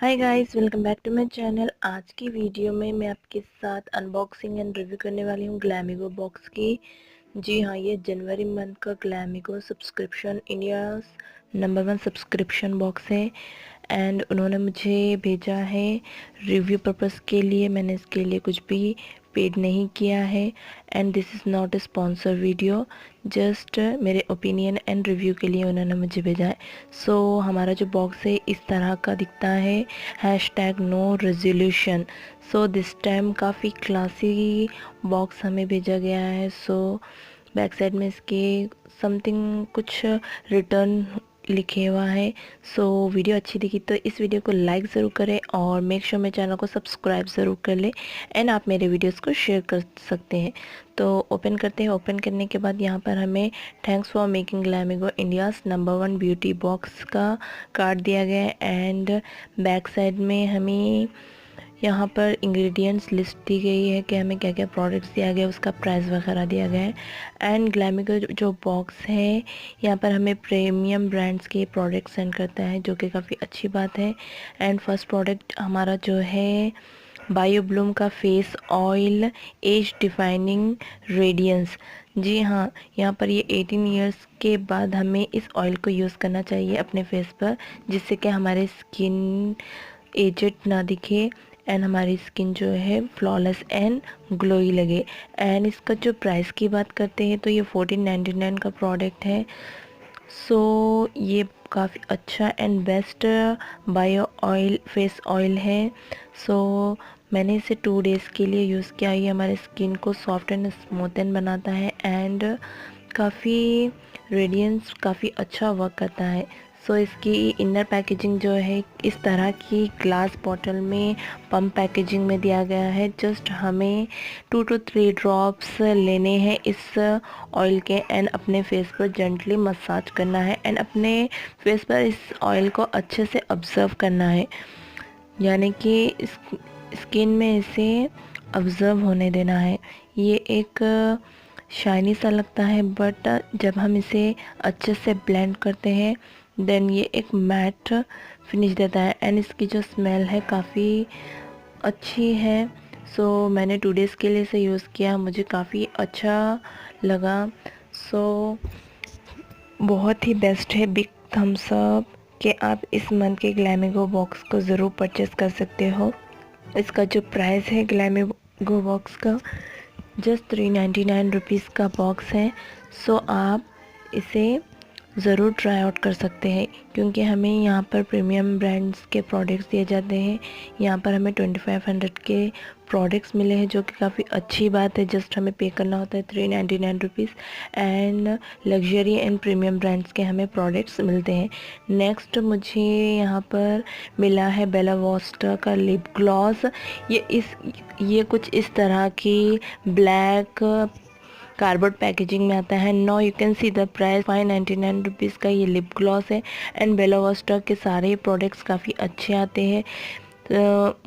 Hi guys, welcome back to my channel. आज की video में मैं आपके साथ अनबॉक्सिंग एंड रिव्यू करने वाली हूँ ग्लैमिगो बॉक्स की। जी हाँ, ये जनवरी मंथ का Glamigo subscription India number 1 subscription box है एंड उन्होंने मुझे भेजा है रिव्यू पर्पस के लिए। मैंने इसके लिए कुछ भी पेड नहीं किया है and this is not a sponsor video, just मेरे ओपिनियन एंड रिव्यू के लिए उन्होंने मुझे भेजा है। सो हमारा जो बॉक्स है इस तरह का दिखता है, #no resolution. So this time काफ़ी क्लासी बॉक्स हमें भेजा गया है। सो बैक साइड में इसके समथिंग कुछ रिटर्न लिखे हुआ है। सो वीडियो अच्छी दिखी तो इस वीडियो को लाइक ज़रूर करें और मेक श्योर मेरे चैनल को सब्सक्राइब ज़रूर कर लें एंड आप मेरे वीडियोस को शेयर कर सकते हैं। तो ओपन करते हैं। ओपन करने के बाद यहाँ पर हमें thanks for making Glamigo India's number 1 beauty box का कार्ड दिया गया है एंड बैक साइड में हमें यहाँ पर इंग्रेडिएंट्स लिस्ट दी गई है कि हमें क्या क्या प्रोडक्ट्स दिया गया है, उसका प्राइस वगैरह दिया गया है। एंड ग्लैमिगो जो बॉक्स है यहाँ पर हमें प्रीमियम ब्रांड्स के प्रोडक्ट सेंड करता है, जो कि काफ़ी अच्छी बात है। एंड फर्स्ट प्रोडक्ट हमारा जो है बायो ब्लूम का face oil age defining radiance. जी हाँ, यहाँ पर ये 18 इयर्स के बाद हमें इस ऑयल को यूज़ करना चाहिए अपने फेस पर, जिससे कि हमारे स्किन एजेड ना दिखे एंड हमारी स्किन जो है फ्लॉलेस एंड ग्लोई लगे। एंड इसका जो प्राइस की बात करते हैं तो ये 1499 का प्रोडक्ट है। सो ये काफ़ी अच्छा and best bio oil face oil है। सो मैंने इसे 2 डेज़ के लिए यूज़ किया। ये हमारे स्किन को सॉफ्ट एंड स्मूथन बनाता है एंड काफ़ी रेडियंस काफ़ी अच्छा वर्क करता है। सो इसकी इनर पैकेजिंग जो है इस तरह की ग्लास बॉटल में पम्प पैकेजिंग में दिया गया है। जस्ट हमें 2 to 3 ड्रॉप्स लेने हैं इस ऑयल के एंड अपने फेस पर जेंटली मसाज करना है एंड अपने फेस पर इस ऑयल को अच्छे से ऑब्ज़र्व करना है, यानी कि स्किन में इसे ऑब्ज़र्व होने देना है। ये एक शाइनी सा लगता है बट जब हम इसे अच्छे से ब्लेंड करते हैं देन ये एक मैट फिनिश देता है एंड इसकी जो स्मेल है काफ़ी अच्छी है। सो मैंने 2 डेज़ के लिए इसे यूज़ किया, मुझे काफ़ी अच्छा लगा। सो बहुत ही बेस्ट है। बिग थम्स अप कि आप इस मंथ के ग्लैमिगो बॉक्स को ज़रूर परचेज़ कर सकते हो। इसका जो प्राइस है ग्लैमिगो बॉक्स का जस्ट 399 रुपीज़ का बॉक्स है। सो आप इसे ज़रूर ट्राई आउट कर सकते हैं, क्योंकि हमें यहाँ पर प्रीमियम ब्रांड्स के प्रोडक्ट्स दिए जाते हैं। यहाँ पर हमें 2500 के प्रोडक्ट्स मिले हैं, जो कि काफ़ी अच्छी बात है। जस्ट हमें पे करना होता है 399 rupees and luxury and premium brands के हमें प्रोडक्ट्स मिलते हैं। नेक्स्ट मुझे यहाँ पर मिला है बेला वोस्टा का लिप ग्लॉस। ये कुछ इस तरह की ब्लैक कार्डबोर्ड पैकेजिंग में आता है। No you can see the price 599 rupees का ये लिप ग्लॉस है एंड बेला वोस्टा के सारे प्रोडक्ट्स काफ़ी अच्छे आते हैं।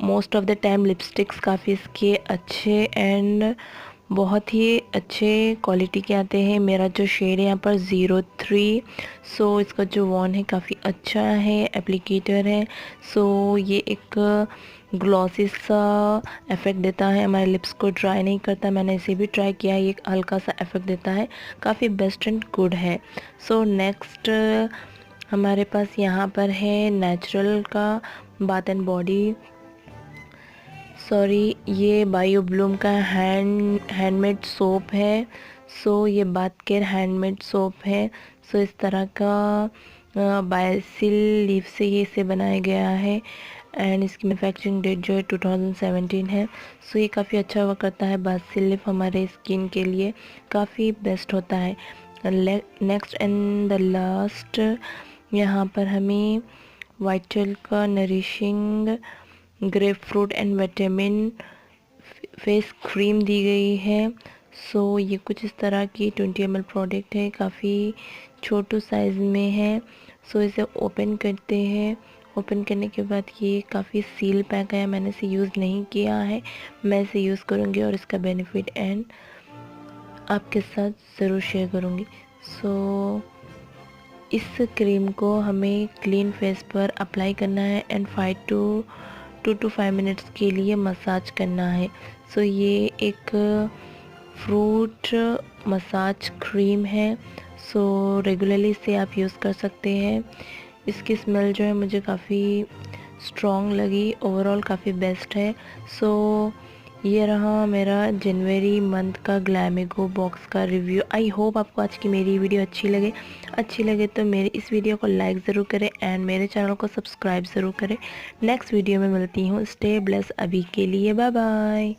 Most of the time lipsticks काफ़ी इसके अच्छे एंड बहुत ही अच्छे क्वालिटी के आते हैं। मेरा जो शेड है यहाँ पर 03। सो इसका जो वॉन है काफ़ी अच्छा है, एप्लीकेटर है। सो ये एक ग्लॉसी सा इफ़ेक्ट देता है, हमारे लिप्स को ड्राई नहीं करता। मैंने इसे भी ट्राई किया, ये एक हल्का सा इफ़ेक्ट देता है, काफ़ी बेस्ट एंड गुड है। सो नेक्स्ट हमारे पास यहाँ पर है नेचुरल का बाथ एंड बॉडी, सॉरी ये बायो ब्लूम का हैंडमेड सोप है। सो ये बाथ केयर हैंडमेड सोप है। सो इस तरह का बायसिल लीफ से ये इसे बनाया गया है एंड इसकी मैन्युफैक्चरिंग डेट जो है 2017 है। सो ये काफ़ी अच्छा वर्क करता है। बायसिल लीफ हमारे स्किन के लिए काफ़ी बेस्ट होता है। नेक्स्ट एंड द लास्ट यहाँ पर हमें वाइटल का nourishing grapefruit and vitamin face cream दी गई है। सो ये कुछ इस तरह की 20 ml प्रोडक्ट है, काफ़ी छोटू साइज़ में है। सो इसे ओपन करते हैं। ओपन करने के बाद ये काफ़ी सील पैक है, मैंने इसे यूज़ नहीं किया है, मैं इसे यूज़ करूँगी और इसका बेनिफिट एंड आपके साथ ज़रूर शेयर करूँगी। सो इस क्रीम को हमें क्लीन फेस पर अप्लाई करना है एंड 2 to 5 मिनट्स के लिए मसाज करना है। सो ये एक फ्रूट मसाज क्रीम है। सो रेगुलरली इसे आप यूज़ कर सकते हैं। इसकी स्मेल जो है मुझे काफ़ी स्ट्रॉन्ग लगी, ओवरऑल काफ़ी बेस्ट है। सो ये रहा मेरा जनवरी मंथ का ग्लैमेगो बॉक्स का रिव्यू। आई होप आपको आज की मेरी वीडियो अच्छी लगे तो मेरे इस वीडियो को लाइक ज़रूर करें एंड मेरे चैनल को सब्सक्राइब ज़रूर करें। नेक्स्ट वीडियो में मिलती हूँ। स्टे ब्लेस, अभी के लिए बाय बाय।